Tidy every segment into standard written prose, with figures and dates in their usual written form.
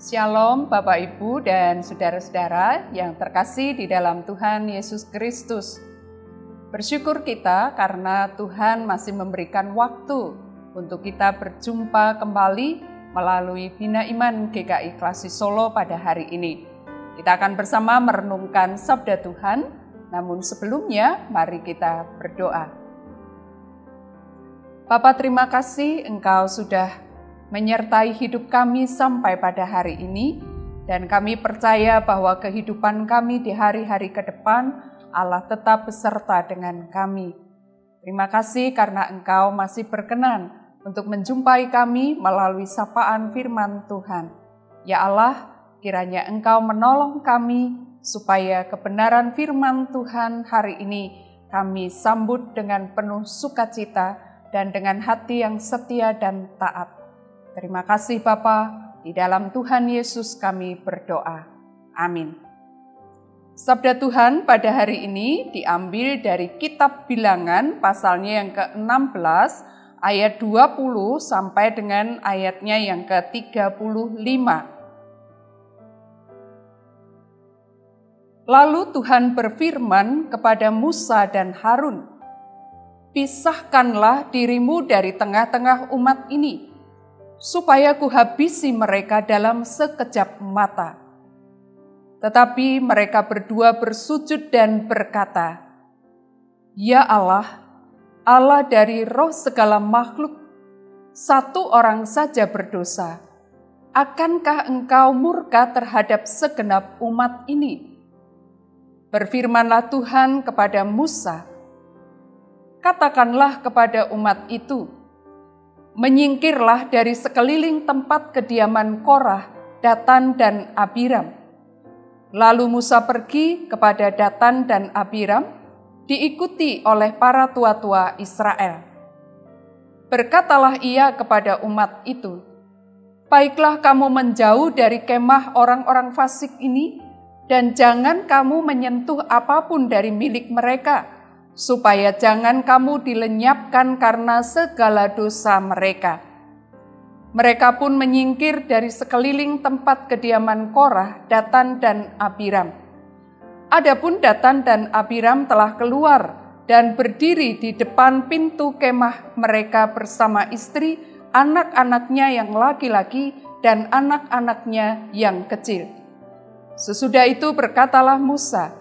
Shalom Bapak Ibu dan saudara-saudara yang terkasih di dalam Tuhan Yesus Kristus. Bersyukur kita karena Tuhan masih memberikan waktu untuk kita berjumpa kembali melalui Bina Iman GKI Klasi Solo pada hari ini. Kita akan bersama merenungkan Sabda Tuhan, namun sebelumnya mari kita berdoa. Bapa, terima kasih Engkau sudah menyertai hidup kami sampai pada hari ini, dan kami percaya bahwa kehidupan kami di hari-hari ke depan Allah tetap beserta dengan kami. Terima kasih karena Engkau masih berkenan untuk menjumpai kami melalui sapaan firman Tuhan. Ya Allah, kiranya Engkau menolong kami supaya kebenaran firman Tuhan hari ini kami sambut dengan penuh sukacita dan dengan hati yang setia dan taat. Terima kasih Bapa, di dalam Tuhan Yesus kami berdoa. Amin. Sabda Tuhan pada hari ini diambil dari kitab Bilangan pasalnya yang ke-16 ayat 20 sampai dengan ayatnya yang ke-35. Lalu Tuhan berfirman kepada Musa dan Harun, "Pisahkanlah dirimu dari tengah-tengah umat ini, supaya kuhabisi mereka dalam sekejap mata." Tetapi mereka berdua bersujud dan berkata, "Ya Allah, Allah dari roh segala makhluk, satu orang saja berdosa. Akankah Engkau murka terhadap segenap umat ini?" Berfirmanlah Tuhan kepada Musa, "Katakanlah kepada umat itu, menyingkirlah dari sekeliling tempat kediaman Korah, Datan, dan Abiram." Lalu Musa pergi kepada Datan dan Abiram, diikuti oleh para tua-tua Israel. Berkatalah ia kepada umat itu, "Baiklah kamu menjauh dari kemah orang-orang fasik ini, dan jangan kamu menyentuh apapun dari milik mereka, supaya jangan kamu dilenyapkan karena segala dosa mereka." Mereka pun menyingkir dari sekeliling tempat kediaman Korah, Datan, dan Abiram. Adapun Datan dan Abiram telah keluar dan berdiri di depan pintu kemah mereka bersama istri, anak-anaknya yang laki-laki, dan anak-anaknya yang kecil. Sesudah itu berkatalah Musa,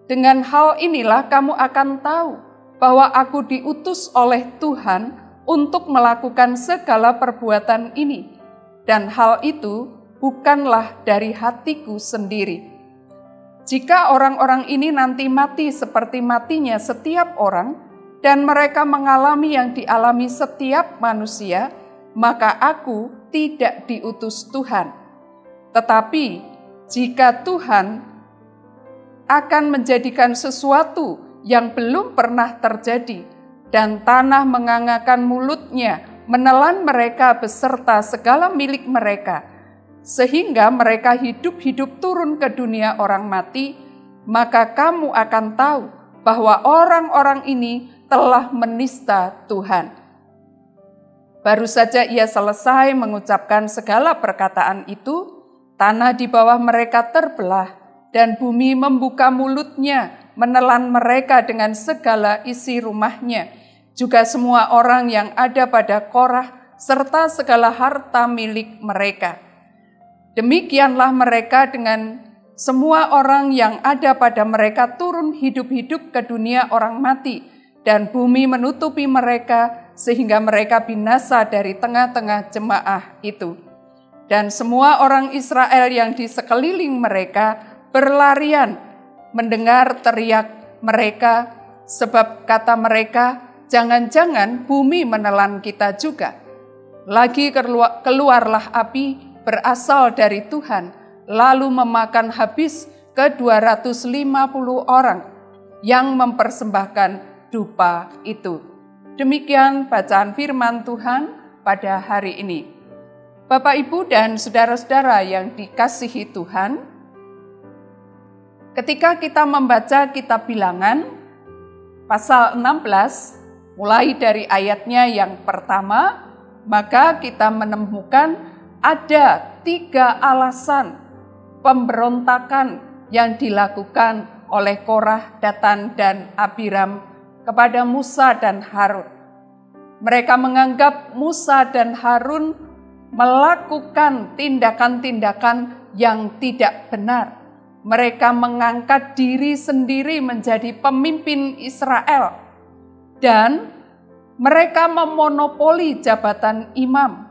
"Dengan hal inilah kamu akan tahu bahwa aku diutus oleh Tuhan untuk melakukan segala perbuatan ini, dan hal itu bukanlah dari hatiku sendiri. Jika orang-orang ini nanti mati seperti matinya setiap orang, dan mereka mengalami yang dialami setiap manusia, maka aku tidak diutus Tuhan. Tetapi jika Tuhan akan menjadikan sesuatu yang belum pernah terjadi, dan tanah mengangakan mulutnya menelan mereka beserta segala milik mereka, sehingga mereka hidup-hidup turun ke dunia orang mati, maka kamu akan tahu bahwa orang-orang ini telah menista Tuhan." Baru saja ia selesai mengucapkan segala perkataan itu, tanah di bawah mereka terbelah, dan bumi membuka mulutnya menelan mereka dengan segala isi rumahnya, juga semua orang yang ada pada Korah, serta segala harta milik mereka. Demikianlah mereka dengan semua orang yang ada pada mereka turun hidup-hidup ke dunia orang mati, dan bumi menutupi mereka sehingga mereka binasa dari tengah-tengah jemaah itu. Dan semua orang Israel yang di sekeliling mereka berlarian mendengar teriak mereka, sebab kata mereka, "Jangan-jangan bumi menelan kita juga." Lagi keluarlah api berasal dari Tuhan, lalu memakan habis ke 250 orang yang mempersembahkan dupa itu. Demikian bacaan firman Tuhan pada hari ini. Bapak, Ibu, dan saudara-saudara yang dikasihi Tuhan, ketika kita membaca kitab Bilangan, pasal 16, mulai dari ayatnya yang pertama, maka kita menemukan ada 3 alasan pemberontakan yang dilakukan oleh Korah, Datan, dan Abiram kepada Musa dan Harun. Mereka menganggap Musa dan Harun melakukan tindakan-tindakan yang tidak benar. Mereka mengangkat diri sendiri menjadi pemimpin Israel dan mereka memonopoli jabatan imam.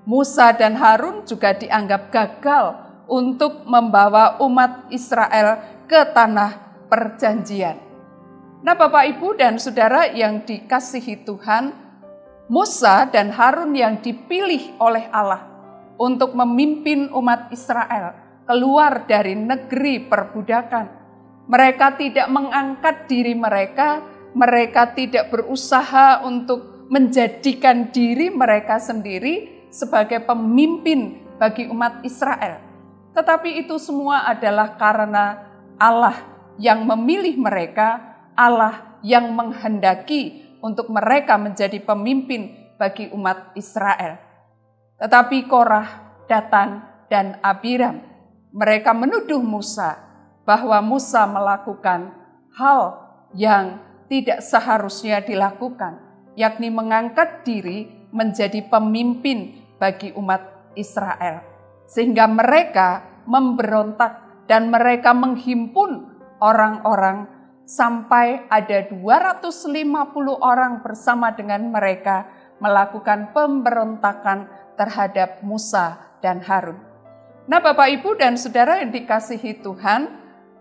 Musa dan Harun juga dianggap gagal untuk membawa umat Israel ke tanah perjanjian. Nah, Bapak, Ibu, dan Saudara yang dikasihi Tuhan, Musa dan Harun yang dipilih oleh Allah untuk memimpin umat Israel keluar dari negeri perbudakan. Mereka tidak mengangkat diri mereka tidak berusaha untuk menjadikan diri mereka sendiri sebagai pemimpin bagi umat Israel. Tetapi itu semua adalah karena Allah yang memilih mereka, Allah yang menghendaki untuk mereka menjadi pemimpin bagi umat Israel. Tetapi Korah, Datan, dan Abiram, mereka menuduh Musa bahwa Musa melakukan hal yang tidak seharusnya dilakukan, yakni mengangkat diri menjadi pemimpin bagi umat Israel. Sehingga mereka memberontak dan mereka menghimpun orang-orang sampai ada 250 orang bersama dengan mereka melakukan pemberontakan terhadap Musa dan Harun. Nah, Bapak, Ibu, dan Saudara yang dikasihi Tuhan,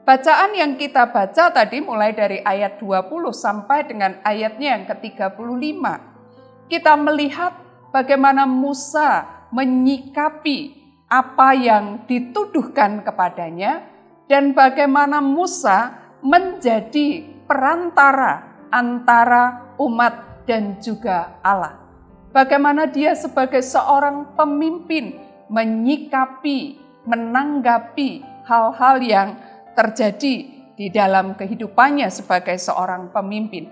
bacaan yang kita baca tadi mulai dari ayat 20 sampai dengan ayatnya yang ke-35. Kita melihat bagaimana Musa menyikapi apa yang dituduhkan kepadanya dan bagaimana Musa menjadi perantara antara umat dan juga Allah. Bagaimana dia sebagai seorang pemimpin menyikapi, menanggapi hal-hal yang terjadi di dalam kehidupannya sebagai seorang pemimpin.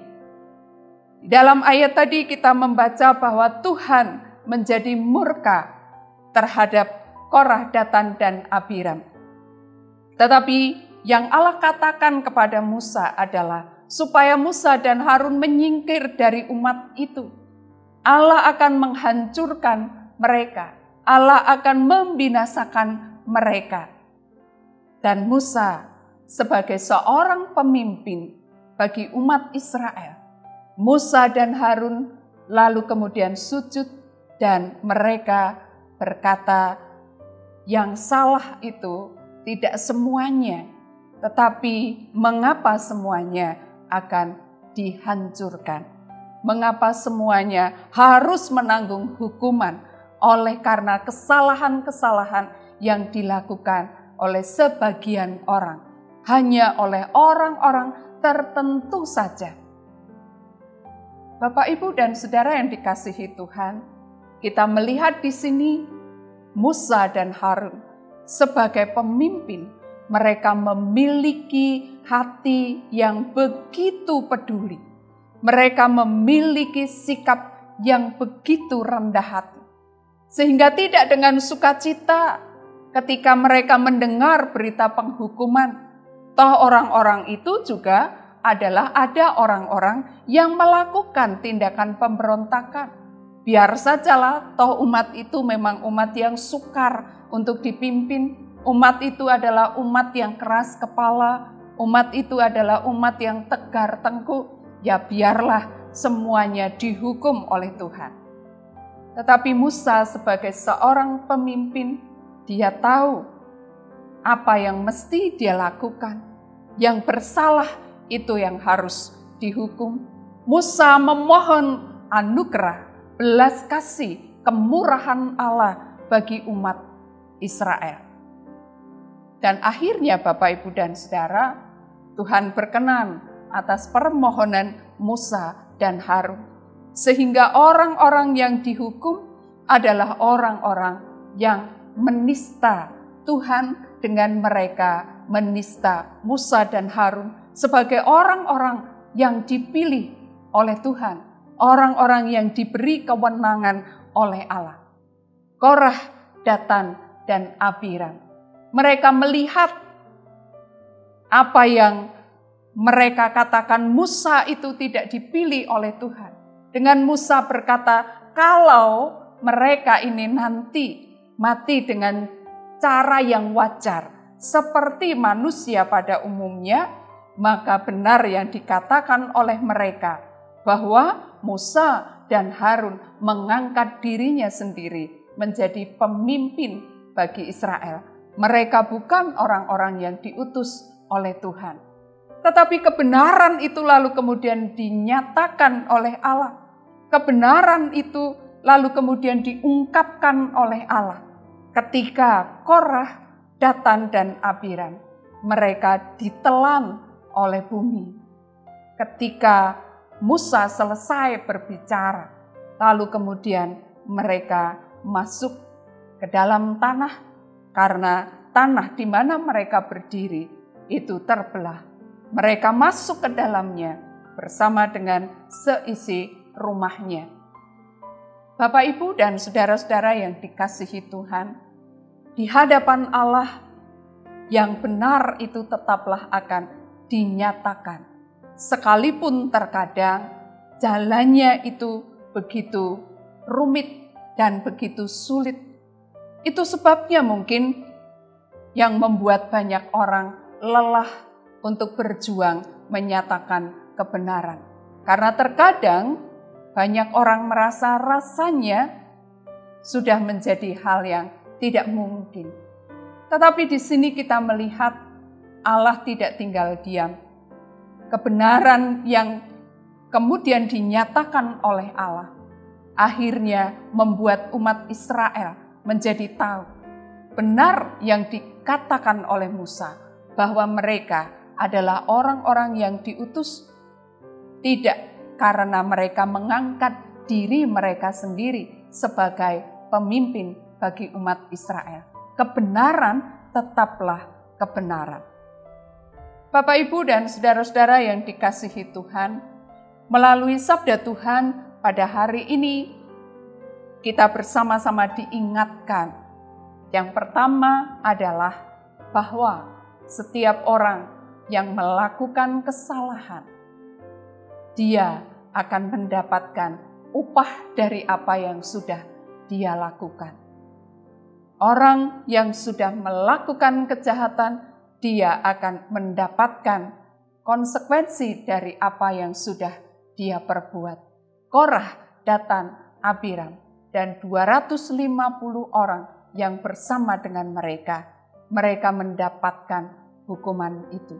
Dalam ayat tadi kita membaca bahwa Tuhan menjadi murka terhadap Korah, Datan, dan Abiram. Tetapi yang Allah katakan kepada Musa adalah supaya Musa dan Harun menyingkir dari umat itu. Allah akan menghancurkan mereka. Allah akan membinasakan mereka. Dan Musa sebagai seorang pemimpin bagi umat Israel, Musa dan Harun lalu kemudian sujud dan mereka berkata, yang salah itu tidak semuanya, tetapi mengapa semuanya akan dihancurkan? Mengapa semuanya harus menanggung hukuman oleh karena kesalahan-kesalahan yang dilakukan oleh sebagian orang, hanya oleh orang-orang tertentu saja. Bapak, Ibu, dan Saudara yang dikasihi Tuhan, kita melihat di sini Musa dan Harun sebagai pemimpin, mereka memiliki hati yang begitu peduli. Mereka memiliki sikap yang begitu rendah hati. Sehingga tidak dengan sukacita ketika mereka mendengar berita penghukuman. Toh orang-orang itu juga ada orang-orang yang melakukan tindakan pemberontakan. Biar sajalah, toh umat itu memang umat yang sukar untuk dipimpin. Umat itu adalah umat yang keras kepala. Umat itu adalah umat yang tegar tengkuk. Ya biarlah semuanya dihukum oleh Tuhan. Tetapi Musa sebagai seorang pemimpin, dia tahu apa yang mesti dia lakukan. Yang bersalah itu yang harus dihukum. Musa memohon anugerah, belas kasih, kemurahan Allah bagi umat Israel. Dan akhirnya Bapak, Ibu, dan Saudara, Tuhan berkenan atas permohonan Musa dan Harun. Sehingga orang-orang yang dihukum adalah orang-orang yang menista Tuhan dengan mereka menista Musa dan Harun sebagai orang-orang yang dipilih oleh Tuhan, orang-orang yang diberi kewenangan oleh Allah. Korah, Datan, dan Abiram. Mereka melihat apa yang mereka katakan Musa itu tidak dipilih oleh Tuhan. Dengan Musa berkata, kalau mereka ini nanti mati dengan cara yang wajar, seperti manusia pada umumnya, maka benar yang dikatakan oleh mereka, bahwa Musa dan Harun mengangkat dirinya sendiri menjadi pemimpin bagi Israel. Mereka bukan orang-orang yang diutus oleh Tuhan. Tetapi kebenaran itu lalu kemudian dinyatakan oleh Allah. Kebenaran itu lalu kemudian diungkapkan oleh Allah. Ketika Korah, Datan, dan Abiram, mereka ditelan oleh bumi. Ketika Musa selesai berbicara, lalu kemudian mereka masuk ke dalam tanah, karena tanah di mana mereka berdiri itu terbelah. Mereka masuk ke dalamnya bersama dengan seisi rumahnya. Bapak, Ibu, dan saudara-saudara yang dikasihi Tuhan, di hadapan Allah yang benar itu tetaplah akan dinyatakan. Sekalipun terkadang jalannya itu begitu rumit dan begitu sulit. Itu sebabnya mungkin yang membuat banyak orang lelah untuk berjuang menyatakan kebenaran. Karena terkadang banyak orang merasa rasanya sudah menjadi hal yang tidak mungkin. Tetapi di sini kita melihat Allah tidak tinggal diam. Kebenaran yang kemudian dinyatakan oleh Allah akhirnya membuat umat Israel menjadi tahu benar yang dikatakan oleh Musa, bahwa mereka adalah orang-orang yang diutus tidak karena mereka mengangkat diri mereka sendiri sebagai pemimpin bagi umat Israel. Kebenaran tetaplah kebenaran. Bapak, Ibu, dan saudara-saudara yang dikasihi Tuhan, melalui sabda Tuhan pada hari ini, kita bersama-sama diingatkan. Yang pertama adalah bahwa setiap orang yang melakukan kesalahan, dia akan mendapatkan upah dari apa yang sudah dia lakukan. Orang yang sudah melakukan kejahatan, dia akan mendapatkan konsekuensi dari apa yang sudah dia perbuat. Korah, Datan, Abiram, dan 250 orang yang bersama dengan mereka mendapatkan hukuman itu.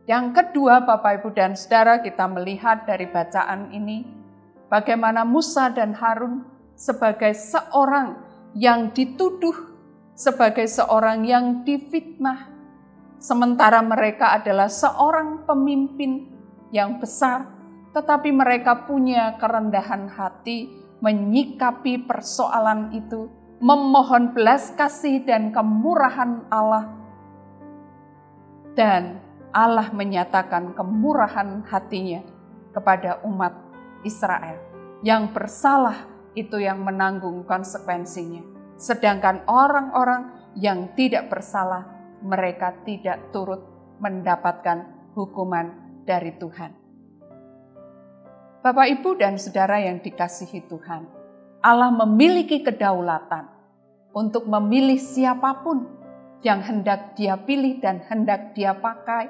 Yang kedua, Bapak, Ibu, dan saudara, kita melihat dari bacaan ini bagaimana Musa dan Harun sebagai seorang yang dituduh, sebagai seorang yang difitnah, sementara mereka adalah seorang pemimpin yang besar, tetapi mereka punya kerendahan hati menyikapi persoalan itu, memohon belas kasih dan kemurahan Allah, dan Allah menyatakan kemurahan hatinya kepada umat Israel. Yang bersalah itu yang menanggung konsekuensinya. Sedangkan orang-orang yang tidak bersalah, mereka tidak turut mendapatkan hukuman dari Tuhan. Bapak, Ibu, dan saudara yang dikasihi Tuhan, Allah memiliki kedaulatan untuk memilih siapapun yang hendak Dia pilih dan hendak Dia pakai.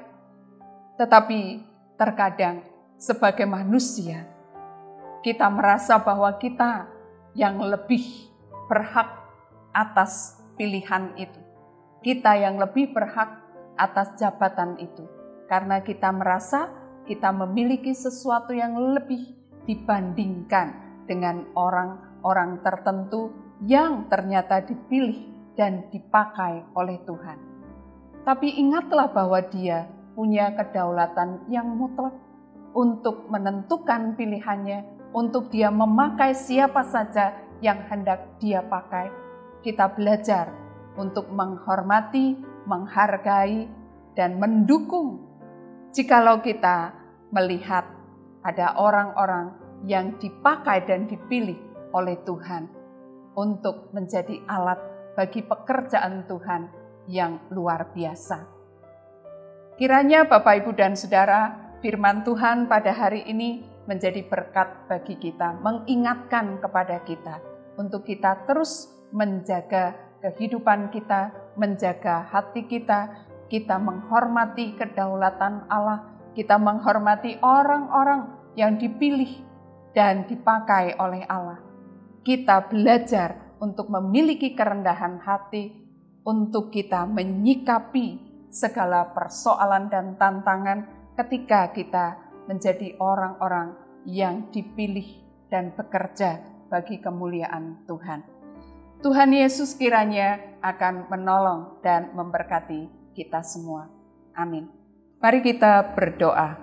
Tetapi terkadang sebagai manusia, kita merasa bahwa kita yang lebih berhak atas pilihan itu. Kita yang lebih berhak atas jabatan itu. Karena kita merasa kita memiliki sesuatu yang lebih dibandingkan dengan orang-orang tertentu yang ternyata dipilih dan dipakai oleh Tuhan. Tapi ingatlah bahwa Dia punya kedaulatan yang mutlak untuk menentukan pilihannya, untuk Dia memakai siapa saja yang hendak Dia pakai. Kita belajar untuk menghormati, menghargai, dan mendukung. Jikalau kita melihat ada orang-orang yang dipakai dan dipilih oleh Tuhan, untuk menjadi alat bagi pekerjaan Tuhan yang luar biasa. Kiranya Bapak, Ibu, dan Saudara, firman Tuhan pada hari ini menjadi berkat bagi kita, mengingatkan kepada kita untuk kita terus menjaga kehidupan kita, menjaga hati kita, kita menghormati kedaulatan Allah, kita menghormati orang-orang yang dipilih dan dipakai oleh Allah. Kita belajar untuk memiliki kerendahan hati, untuk kita menyikapi segala persoalan dan tantangan ketika kita menjadi orang-orang yang dipilih dan bekerja bagi kemuliaan Tuhan. Tuhan Yesus kiranya akan menolong dan memberkati kita semua. Amin. Mari kita berdoa.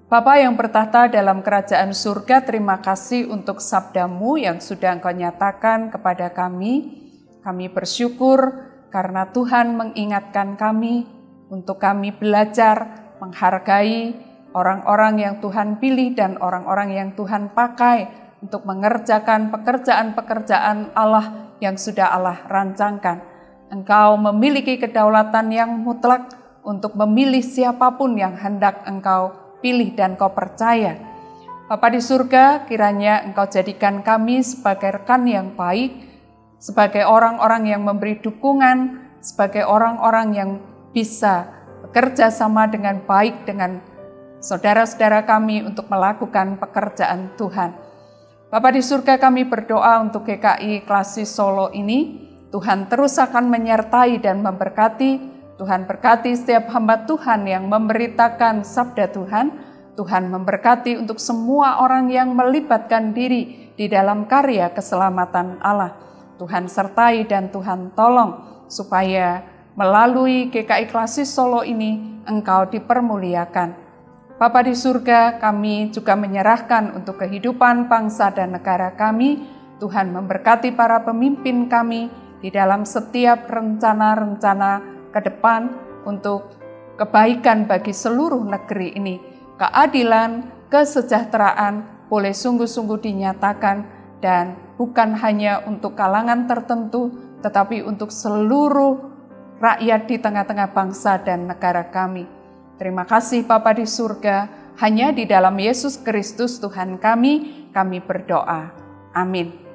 Bapa yang bertahta dalam kerajaan surga, terima kasih untuk sabda-Mu yang sudah Engkau nyatakan kepada kami. Kami bersyukur karena Tuhan mengingatkan kami untuk kami belajar menghargai orang-orang yang Tuhan pilih dan orang-orang yang Tuhan pakai untuk mengerjakan pekerjaan-pekerjaan Allah yang sudah Allah rancangkan. Engkau memiliki kedaulatan yang mutlak untuk memilih siapapun yang hendak Engkau pilih dan Kau percaya. Bapa di surga, kiranya Engkau jadikan kami sebagai rekan yang baik, sebagai orang-orang yang memberi dukungan, sebagai orang-orang yang bisa bekerja sama dengan baik dengan saudara-saudara kami untuk melakukan pekerjaan Tuhan. Bapa di surga, kami berdoa untuk GKI Klasi Solo ini, Tuhan terus akan menyertai dan memberkati. Tuhan berkati setiap hamba Tuhan yang memberitakan sabda Tuhan. Tuhan memberkati untuk semua orang yang melibatkan diri di dalam karya keselamatan Allah. Tuhan sertai dan Tuhan tolong supaya melalui GKI Klasi Solo ini Engkau dipermuliakan. Bapa di surga, kami juga menyerahkan untuk kehidupan bangsa dan negara kami. Tuhan memberkati para pemimpin kami di dalam setiap rencana-rencana ke depan untuk kebaikan bagi seluruh negeri ini. Keadilan, kesejahteraan boleh sungguh-sungguh dinyatakan dan bukan hanya untuk kalangan tertentu, tetapi untuk seluruh rakyat di tengah-tengah bangsa dan negara kami. Terima kasih Bapa di surga, hanya di dalam Yesus Kristus Tuhan kami berdoa. Amin.